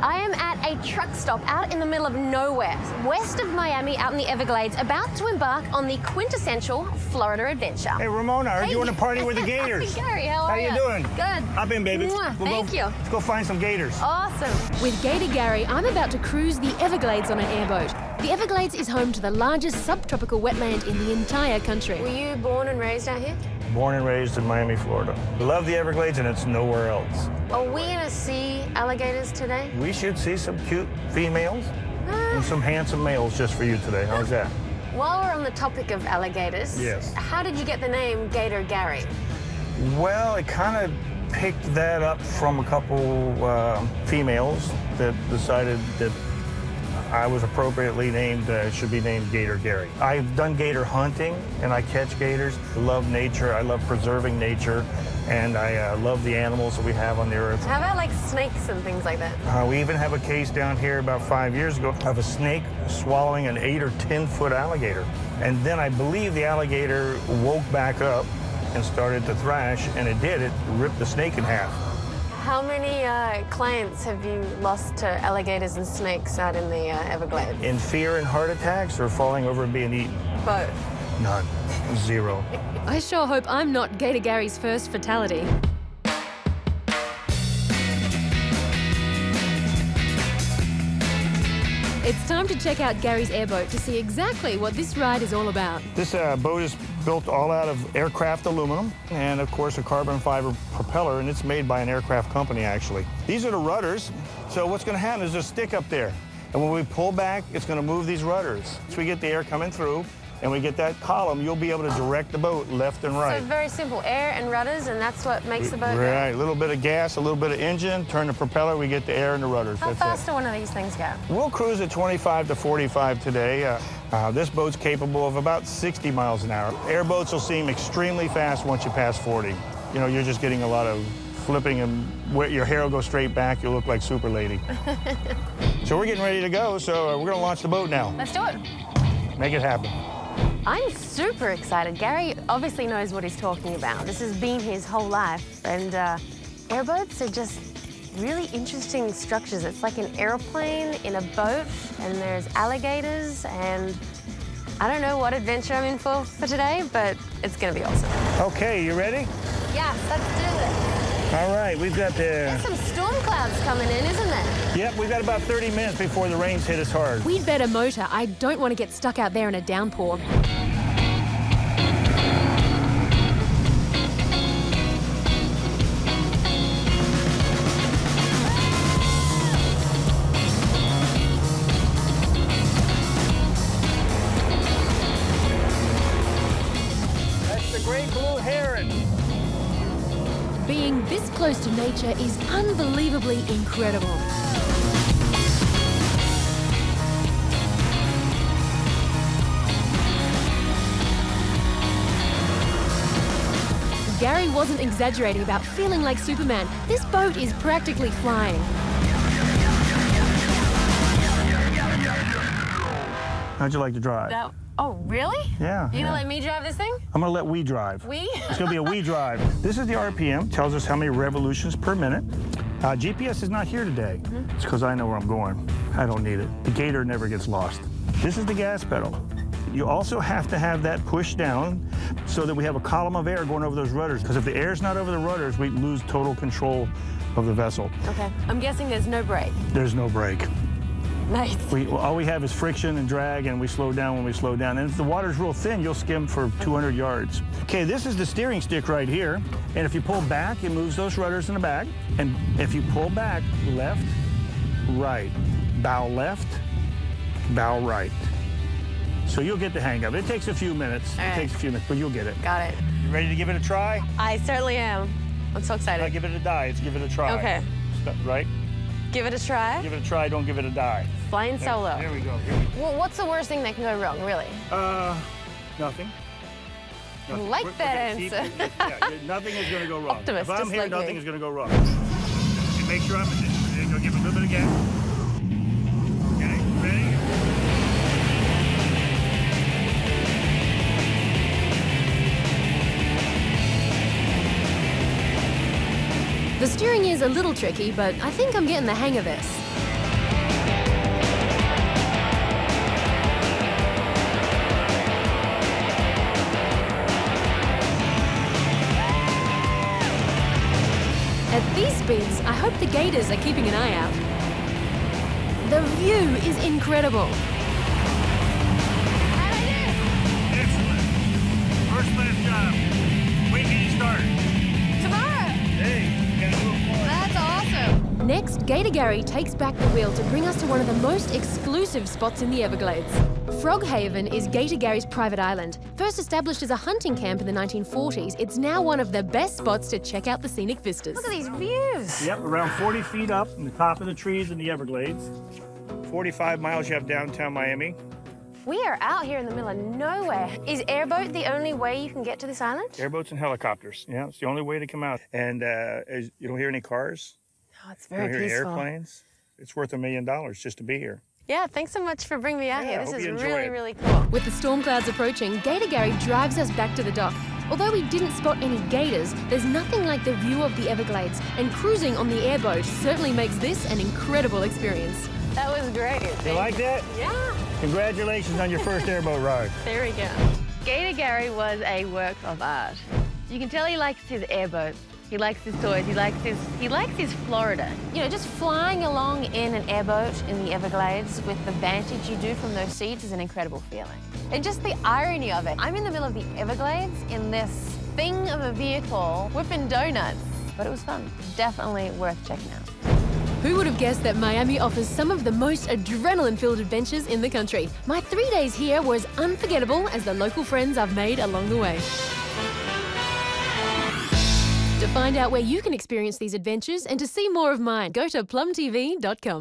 I am at a truck stop out in the middle of nowhere, west of Miami, out in the Everglades, about to embark on the quintessential Florida adventure. Hey, Ramona, I heard you want to party with the Gators. Gary, how are you? How you doing? Good. Hop in, baby. Thank you. Let's go find some gators. Awesome. With Gator Gary, I'm about to cruise the Everglades on an airboat. The Everglades is home to the largest subtropical wetland in the entire country. Were you born and raised out here? Born and raised in Miami, Florida. Love the Everglades, and it's nowhere else. Are we going to see alligators today? We should see some cute females and some handsome males just for you today. How's that? While we're on the topic of alligators, yes. How did you get the name Gator Gary? Well, it kind of picked that up from a couple females that decided that I was appropriately named, should be named Gator Gary. I've done gator hunting, and I catch gators. I love nature. I love preserving nature, and I love the animals that we have on the earth. How about like snakes and things like that? We even have a case down here about 5 years ago of a snake swallowing an 8 or 10-foot alligator. And then I believe the alligator woke back up and started to thrash, and it did. It ripped the snake in half. How many clients have you lost to alligators and snakes out in the Everglades? In fear and heart attacks, or falling over and being eaten? Both. None. Zero. I sure hope I'm not Gator Gary's first fatality. It's time to check out Gary's airboat to see exactly what this ride is all about. This boat is built all out of aircraft aluminum and, of course, a carbon fiber propeller, and it's made by an aircraft company, actually. These are the rudders, so what's going to happen is there's a stick up there, and when we pull back, it's going to move these rudders. So we get the air coming through, and we get that column, you'll be able to direct the boat left and right. So very simple, air and rudders, and that's what makes the boat go? Right, a little bit of gas, a little bit of engine, turn the propeller, we get the air and the rudders. How fast do one of these things go? We'll cruise at 25 to 45 today. This boat's capable of about 60 miles an hour. Airboats will seem extremely fast once you pass 40. You know, you're just getting a lot of flipping, and your hair will go straight back. You'll look like Super Lady. So we're getting ready to go, so we're going to launch the boat now. Let's do it. Make it happen. I'm super excited. Gary obviously knows what he's talking about. This has been his whole life, and airboats are just really interesting structures. It's like an airplane in a boat, and there's alligators, and I don't know what adventure I'm in for today, but it's gonna be awesome. Okay, you ready? Yes, let's do this. All right, we've got There's some storm clouds coming in, isn't there? Yep, we've got about 30 minutes before the rains hit us hard. We'd better motor. I don't want to get stuck out there in a downpour. That's the great blue heron. Being this close to nature is unbelievably incredible. Gary wasn't exaggerating about feeling like Superman. This boat is practically flying. How'd you like to drive? Oh, really? Yeah. You gonna let me drive this thing? I'm gonna let we drive. We? It's gonna be a we drive. This is the RPM, tells us how many revolutions per minute. GPS is not here today. It's because I know where I'm going. I don't need it. The Gator never gets lost. This is the gas pedal. You also have to have that pushed down so that we have a column of air going over those rudders, because if the air's not over the rudders, we lose total control of the vessel. Okay. I'm guessing there's no brake. There's no brake. Nice. All we have is friction and drag, and we slow down when we slow down. And if the water's real thin, you'll skim for 200 yards. Okay, this is the steering stick right here. And if you pull back, it moves those rudders in the back. And if you pull back, left, right, bow left, bow right. So you'll get the hang of it. It takes a few minutes. All right. It takes a few minutes, but you'll get it. Got it. You ready to give it a try? I certainly am. I'm so excited. Not give it a die, it's give it a try. Okay. Right? Give it a try. Give it a try, don't give it a die. Flying solo. There we go. Well, what's the worst thing that can go wrong, really? Nothing. I like that answer. Nothing is going to go wrong. Optimist, if I'm just here, like nothing me. is going to go wrong. You make sure I'm in it. There you go, give it a little bit of gas. Okay, ready? The steering is a little tricky, but I think I'm getting the hang of this. At these speeds, I hope the Gators are keeping an eye out. The view is incredible. Excellent. First class job. When can you start? Tomorrow. Hey, you gotta move forward. That's awesome. Next, Gator Gary takes back the wheel to bring us to one of the most exclusive spots in the Everglades. Frog Haven is Gator Gary's private island. First established as a hunting camp in the 1940s, it's now one of the best spots to check out the scenic vistas. Look at these views. Yep, around 40 feet up in the top of the trees in the Everglades. 45 miles you have downtown Miami. We are out here in the middle of nowhere. Is airboat the only way you can get to this island? Airboats and helicopters. Yeah, it's the only way to come out. And you don't hear any cars. Oh, it's You very don't hear peaceful. airplanes. It's worth $1 million just to be here. Yeah, thanks so much for bringing me out Yeah, here. I This hope is you enjoy really, it. really cool. With the storm clouds approaching, Gator Gary drives us back to the dock. Although we didn't spot any gators, there's nothing like the view of the Everglades, and cruising on the airboat certainly makes this an incredible experience. That was great. You like that? Yeah. Congratulations on your first airboat ride. There we go. Gator Gary was a work of art. You can tell he likes his airboat. He likes his toys. He likes his Florida. You know, just flying along in an airboat in the Everglades with the vantage you do from those seats is an incredible feeling. And just the irony of it. I'm in the middle of the Everglades in this thing of a vehicle whipping donuts, but it was fun. Definitely worth checking out. Who would have guessed that Miami offers some of the most adrenaline-filled adventures in the country? My 3 days here were as unforgettable as the local friends I've made along the way. To find out where you can experience these adventures and to see more of mine, go to plumtv.com.